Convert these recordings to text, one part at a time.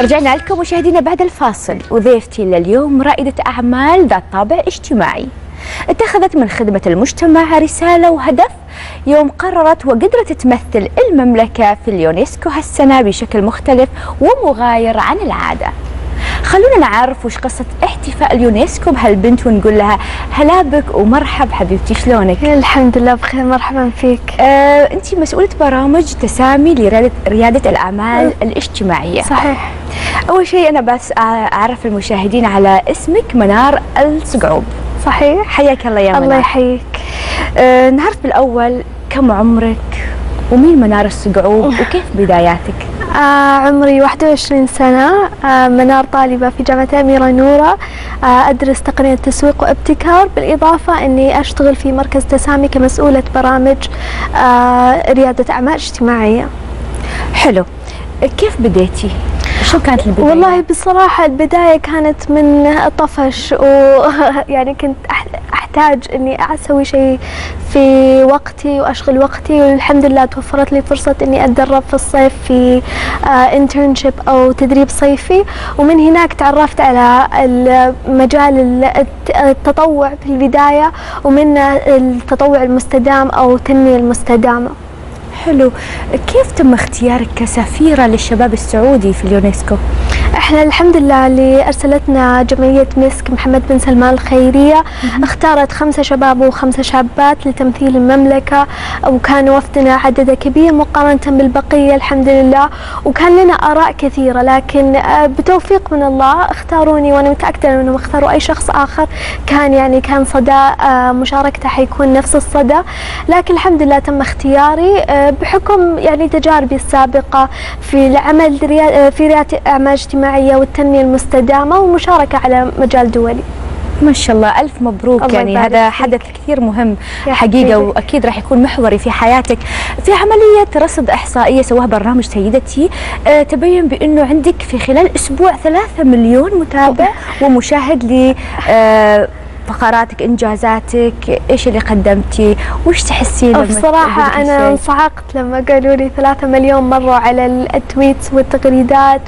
رجعنا لكم مشاهدينا بعد الفاصل، وضيفتي لليوم رائدة أعمال ذات طابع اجتماعي اتخذت من خدمة المجتمع رسالة وهدف يوم قررت وقدرت تمثل المملكة في اليونسكو هالسنة بشكل مختلف ومغاير عن العادة. خلونا نعرف وش قصة احتفاء اليونسكو بهالبنت ونقول لها هلا بك ومرحب حبيبتي، شلونك؟ الحمد لله بخير، مرحبا فيك. انت مسؤولة برامج تسامي لريادة الأعمال الاجتماعية. صحيح. أول شيء أنا بس أعرف المشاهدين على اسمك منار الصقعوب. صحيح. حياك الله يا منار. الله يحييك. نعرف بالأول كم عمرك ومين منار الصقعوب وكيف بداياتك؟ عمري 21 سنة. منار طالبة في جامعة أميرة نورة. أدرس تقنية تسويق وابتكار، بالإضافة أني أشتغل في مركز تسامي كمسؤولة برامج ريادة أعمال اجتماعية. حلو. كيف بديتي؟ شو كانت البداية؟ والله بصراحة البداية كانت من طفش، ويعني كنت أحتاج إني أسوي شيء في وقتي وأشغل وقتي، والحمد لله توفرت لي فرصة إني أتدرب في الصيف في انترنشيب أو تدريب صيفي، ومن هناك تعرفت على مجال التطوع في البداية، ومن التطوع المستدام أو التنمية المستدامة. حلو. كيف تم اختيارك كسفيرة للشباب السعودي في اليونسكو؟ احنا الحمد لله اللي ارسلتنا جمعية مسك محمد بن سلمان الخيرية اختارت 5 شباب و5 شابات لتمثيل المملكة، وكان وفدنا عدده كبير مقارنة بالبقية الحمد لله، وكان لنا آراء كثيرة، لكن بتوفيق من الله اختاروني، وانا متأكدة انهم اختاروا اي شخص اخر كان صدى مشاركته حيكون نفس الصدى، لكن الحمد لله تم اختياري بحكم يعني تجاربي السابقة في العمل في ريادة أعمال اجتماعية والتنمية المستدامة ومشاركة على مجال دولي. ما شاء الله، ألف مبروك. يعني هذا حدث كثير مهم حقيقة، وأكيد راح يكون محوري في حياتك. في عملية رصد إحصائية سواها برنامج سيدتي تبين بأنه عندك في خلال أسبوع 3 مليون متابع ومشاهد ل فقراتك، انجازاتك، ايش اللي قدمتي، وش تحسين لما بصراحه انا انصعقت لما قالوا لي 3 مليون مروا على التويتس والتغريدات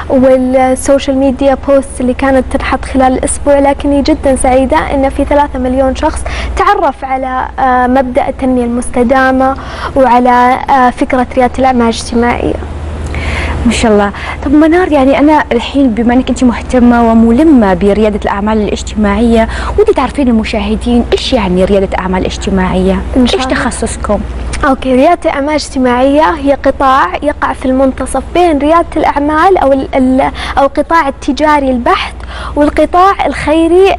والسوشيال ميديا بوست اللي كانت تنحط خلال الاسبوع، لكني جدا سعيده ان في 3 مليون شخص تعرف على مبدا التنميه المستدامه وعلى فكره رياده الاعمال الاجتماعيه. ما شاء الله. طب منار، يعني أنا الحين بما أنك أنت مهتمة وملمة بريادة الأعمال الاجتماعية، ودي تعرفين المشاهدين إيش يعني ريادة أعمال اجتماعية؟ إيش تخصصكم؟ أوكي، ريادة الأعمال الاجتماعية هي قطاع يقع في المنتصف بين ريادة الأعمال أو القطاع التجاري البحت والقطاع الخيري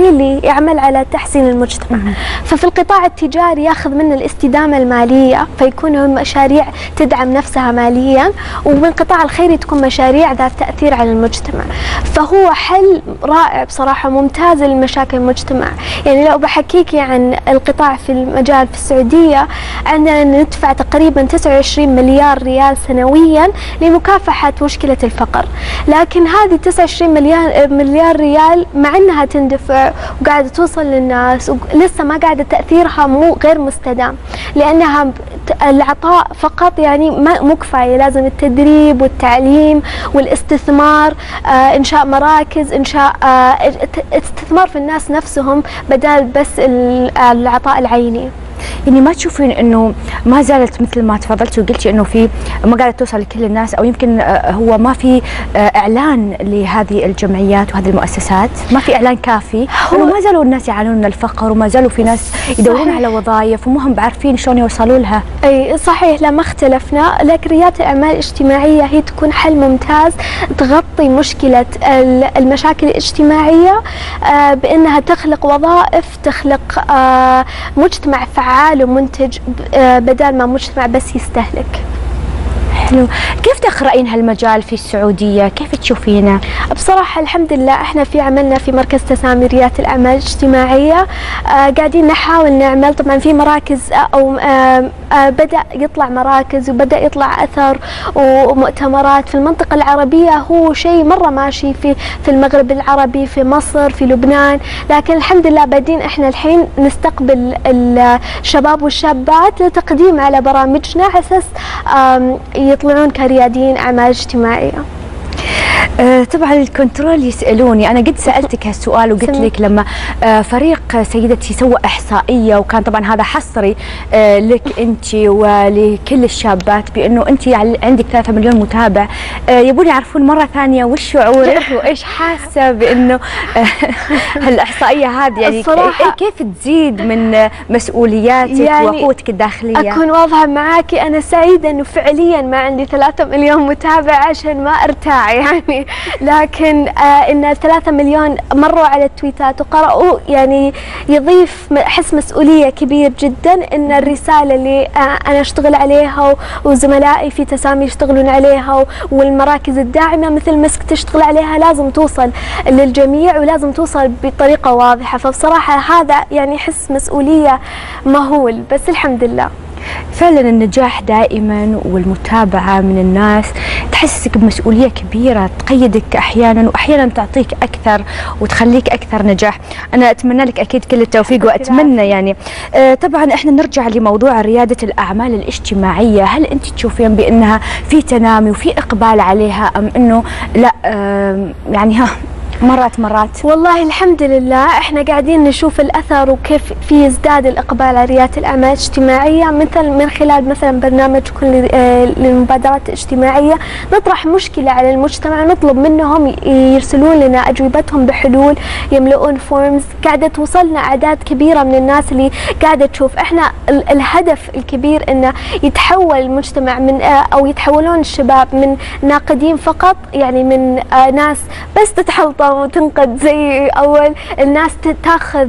اللي يعمل على تحسين المجتمع. ففي القطاع التجاري ياخذ من الاستدامة المالية، فيكون مشاريع تدعم نفسها ماليا، ومن القطاع الخيري تكون مشاريع ذات تأثير على المجتمع. فهو حل رائع بصراحة، ممتاز لمشاكل المجتمع. يعني لو بحكيكي عن القطاع في المجال في السعودية، عندنا ندفع تقريبا 29 مليار ريال سنويا لمكافحة مشكلة الفقر، لكن هذه 29 مليار ريال مع انها تندفع وقاعدة توصل للناس ولسه ما قاعدة تأثيرها غير مستدام، لأنها العطاء فقط يعني مو كفاية، لازم التدريب والتعليم والاستثمار، إنشاء مراكز، إنشاء استثمار في الناس نفسهم بدل بس العطاء العيني. يعني ما تشوفين انه ما زالت مثل ما تفضلتي وقلتي انه في ما قاعده توصل لكل الناس، او يمكن هو ما في اعلان لهذه الجمعيات وهذه المؤسسات، ما في اعلان كافي، انه ما زالوا الناس يعانون من الفقر، وما زالوا في ناس يدورون على وظائف وما هم بعرفين شلون يوصلوا لها. اي صحيح، لا ما اختلفنا، لكن ريادة الأعمال الاجتماعية هي تكون حل ممتاز تغطي مشكلة المشاكل الاجتماعية بانها تخلق وظائف، تخلق مجتمع فعال ومنتج بدل ما مجتمع بس يستهلك. حلو. كيف تقرأين هالمجال في السعودية؟ كيف تشوفينه؟ بصراحة الحمد لله احنا في عملنا في مركز تسامي ريادة الأعمال الاجتماعية قاعدين نحاول نعمل، طبعا في مراكز أو بدأ يطلع مراكز وبدأ يطلع أثر ومؤتمرات في المنطقة العربية، هو شيء مرة ماشي في المغرب العربي، في مصر، في لبنان، لكن الحمد لله بادين احنا الحين نستقبل الشباب والشابات لتقديم على برامجنا على أساس يطلعون كرياديين أعمال اجتماعية. طبعا الكنترول يسألوني، أنا قد سألتك هالسؤال وقلت لك لما فريق سيدتي سوى إحصائية، وكان طبعا هذا حصري لك أنت ولكل الشابات، بأنه أنت عندك 3 مليون متابع، يبون يعرفون مرة ثانية وش شعورك وإيش حاسة بأنه هالإحصائية هذه يعني كيف تزيد من مسؤولياتك يعني وقوتك الداخلية؟ أكون واضحة معاكي، أنا سعيدة أنه فعليا ما عندي 3 مليون متابع عشان ما أرتاع يعني، لكن ان 3 مليون مروا على التويتات وقرأوا يعني يضيف حس مسؤولية كبير جدا، ان الرسالة اللي انا اشتغل عليها وزملائي في تسامي يشتغلون عليها والمراكز الداعمة مثل مسك تشتغل عليها لازم توصل للجميع ولازم توصل بطريقة واضحة. فبصراحة هذا يعني حس مسؤولية مهول، بس الحمد لله. فعلا النجاح دائما والمتابعة من الناس تحسسك بمسؤولية كبيرة، تقيدك أحيانا وأحيانا تعطيك أكثر وتخليك أكثر نجاح. أنا أتمنى لك أكيد كل التوفيق، وأتمنى يعني طبعا إحنا نرجع لموضوع ريادة الأعمال الاجتماعية. هل أنت تشوفين بأنها في تنامي وفي إقبال عليها، أم أنه لا يعني مرات والله الحمد لله احنا قاعدين نشوف الاثر وكيف في ازداد الاقبال على رياده الاعمال الاجتماعيه، مثل من خلال مثلا برنامج كل للمبادرات الاجتماعيه نطرح مشكله على المجتمع، نطلب منهم يرسلون لنا اجوبتهم بحلول، يملؤون فورمز. قاعده توصلنا اعداد كبيره من الناس اللي قاعده تشوف. احنا الهدف الكبير انه يتحول المجتمع من او يتحولون الشباب من ناقدين فقط، يعني من ناس بس تتحلطم وتنقد زي أول، الناس تاخذ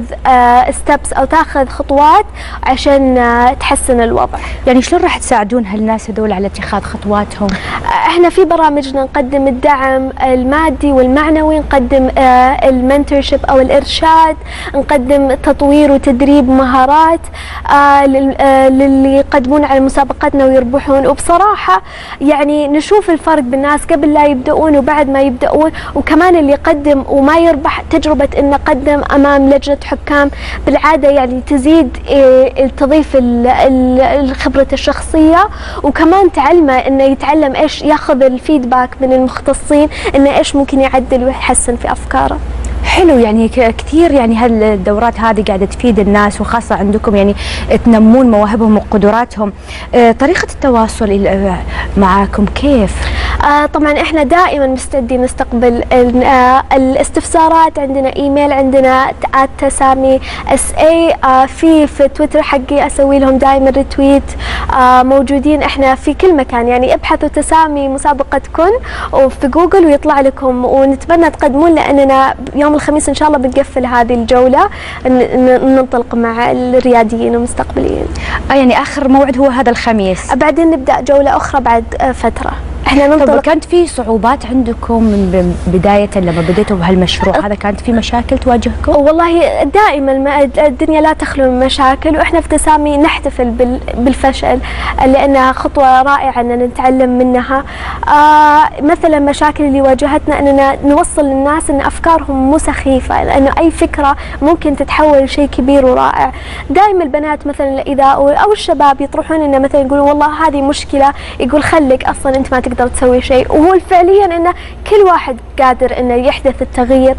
ستبس أو تاخذ خطوات عشان تحسن الوضع. يعني شلون راح تساعدون هالناس هذول على اتخاذ خطواتهم؟ احنا في برامجنا نقدم الدعم المادي والمعنوي، نقدم المنتورشيب أو الإرشاد، نقدم تطوير وتدريب مهارات للي يقدمون على مسابقاتنا ويربحون. وبصراحة يعني نشوف الفرق بالناس قبل لا يبدأون وبعد ما يبدأون، وكمان اللي يقدم وما يربح تجربة انه قدم امام لجنة حكام بالعادة يعني تزيد تضيف الخبرة الشخصية، وكمان تعلمه انه يتعلم ايش ياخذ الفيدباك من المختصين، انه ايش ممكن يعدل ويحسن في افكاره. حلو، يعني كثير يعني هالدورات هذه قاعدة تفيد الناس، وخاصة عندكم يعني تنمون مواهبهم وقدراتهم. طريقة التواصل معاكم كيف؟ طبعا احنا دائما مستعدين نستقبل الاستفسارات. عندنا ايميل، عندنا @تسامي SA، في تويتر حقي اسوي لهم دائما ريتويت. موجودين احنا في كل مكان، يعني ابحثوا تسامي مسابقة كن وفي جوجل ويطلع لكم، ونتمنى تقدمون لاننا يوم الخميس ان شاء الله بنقفل هذه الجولة، ننطلق مع الرياديين والمستقبليين. يعني اخر موعد هو هذا الخميس، بعدين نبدأ جولة اخرى بعد فترة. احنا ننطلق. طب كانت في صعوبات عندكم من بداية لما بديتوا بهالمشروع هذا؟ كانت في مشاكل تواجهكم؟ والله دائما الدنيا لا تخلو من مشاكل، واحنا في تسامي نحتفل بالفشل لانها خطوة رائعة اننا نتعلم منها. مثلا مشاكل اللي واجهتنا اننا نوصل للناس ان افكارهم مو سخيفة، لانه اي فكرة ممكن تتحول لشيء كبير ورائع. دائما البنات مثلا اذا او الشباب يطرحون انه مثلا يقولون والله هذه مشكلة، يقول خليك اصلا انت ما تقدر تسوي شيء، وهو فعليا انه كل واحد قادر انه يحدث التغيير.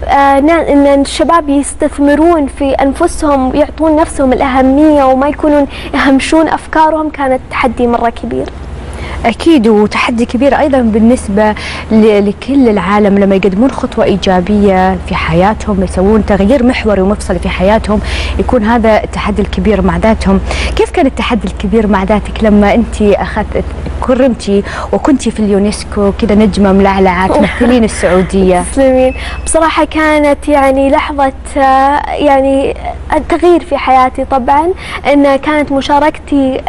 ان الشباب يستثمرون في انفسهم، يعطون نفسهم الاهميه وما يكونون يهمشون افكارهم، كانت تحدي مره كبير. أكيد، وتحدي كبير أيضا بالنسبة لكل العالم لما يقدمون خطوة إيجابية في حياتهم، يسوون تغيير محوري ومفصلي في حياتهم، يكون هذا التحدي الكبير مع ذاتهم. كيف كان التحدي الكبير مع ذاتك لما أنت كرمتي وكنتي في اليونسكو كذا نجمة ملعلعة تمثلين السعودية؟ تسلمين. بصراحة كانت يعني لحظة يعني التغيير في حياتي. طبعا إن كانت مشاركتي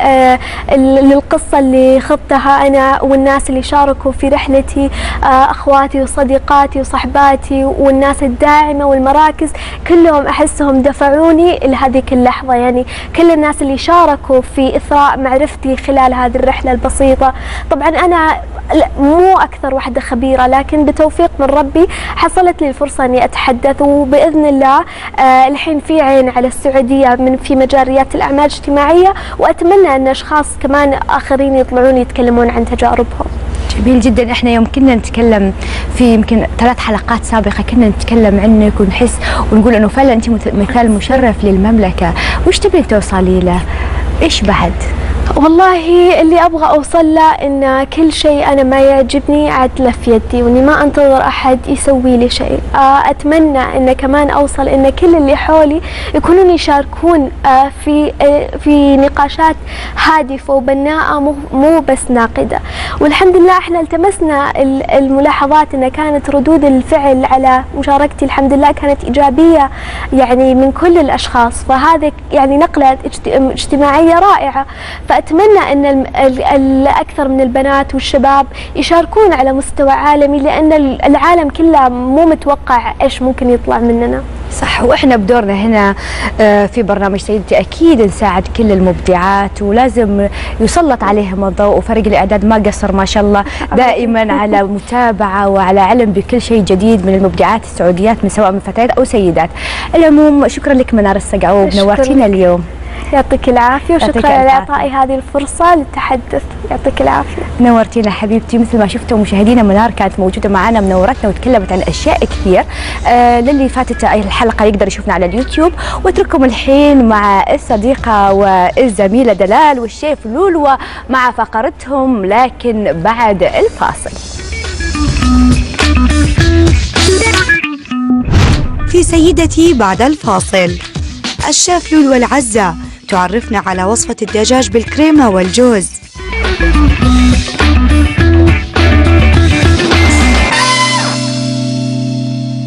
للقصة اللي خضتها أنا والناس اللي شاركوا في رحلتي، أخواتي وصديقاتي وصحباتي والناس الداعمة والمراكز، كلهم أحسهم دفعوني لهذيك اللحظة. يعني كل الناس اللي شاركوا في إثراء معرفتي خلال هذه الرحلة البسيطة. طبعا أنا مو أكثر واحدة خبيرة، لكن بتوفيق من ربي حصلت لي الفرصة أني أتحدث، وبإذن الله الحين في عين على السعودية في مجال ريادة الأعمال الاجتماعية، وأتمنى أن أشخاص كمان آخرين يطلعون يتكلمون يتكلمون عن تجاربهم. جميل جدا. احنا يوم كنا نتكلم في يمكن 3 حلقات سابقة كنا نتكلم عنك ونحس ونقول انه فعلا انت مثال مشرف للمملكة. وش تبين توصلي له؟ ايش بعد؟ والله اللي ابغى اوصل له ان كل شيء انا ما يعجبني اعدله في يدي، واني ما انتظر احد يسوي لي شيء. اتمنى ان كمان اوصل ان كل اللي حولي يكونون يشاركون في نقاشات هادفه وبناءه، مو بس ناقده. والحمد لله احنا التمسنا الملاحظات ان كانت ردود الفعل على مشاركتي الحمد لله كانت ايجابيه يعني من كل الاشخاص، فهذا يعني نقله اجتماعيه رائعه. فأتمنى أن الأكثر من البنات والشباب يشاركون على مستوى عالمي، لأن العالم كله مو متوقع إيش ممكن يطلع مننا. صح. وإحنا بدورنا هنا في برنامج سيدتي أكيد نساعد كل المبدعات، ولازم يسلط عليهم الضوء. وفريق الإعداد ما قصر ما شاء الله دائما على متابعة وعلى علم بكل شيء جديد من المبدعات السعوديات، من سواء من فتيات أو سيدات. العموم شكرا لك منار السقعوب، نورتينا اليوم. يعطيك العافية، وشكرا على إعطائي هذه الفرصة للتحدث. يعطيك العافية. نورتينا حبيبتي. مثل ما شفتوا مشاهدينا، منار كانت موجودة معنا منورتنا وتكلمت عن أشياء كثير. للي فاتت الحلقة يقدر يشوفنا على اليوتيوب. واترككم الحين مع الصديقة والزميلة دلال والشيف لولو مع فقرتهم، لكن بعد الفاصل. في سيدتي بعد الفاصل، الشيف لولو العزة تعرفنا على وصفة الدجاج بالكريمة والجوز.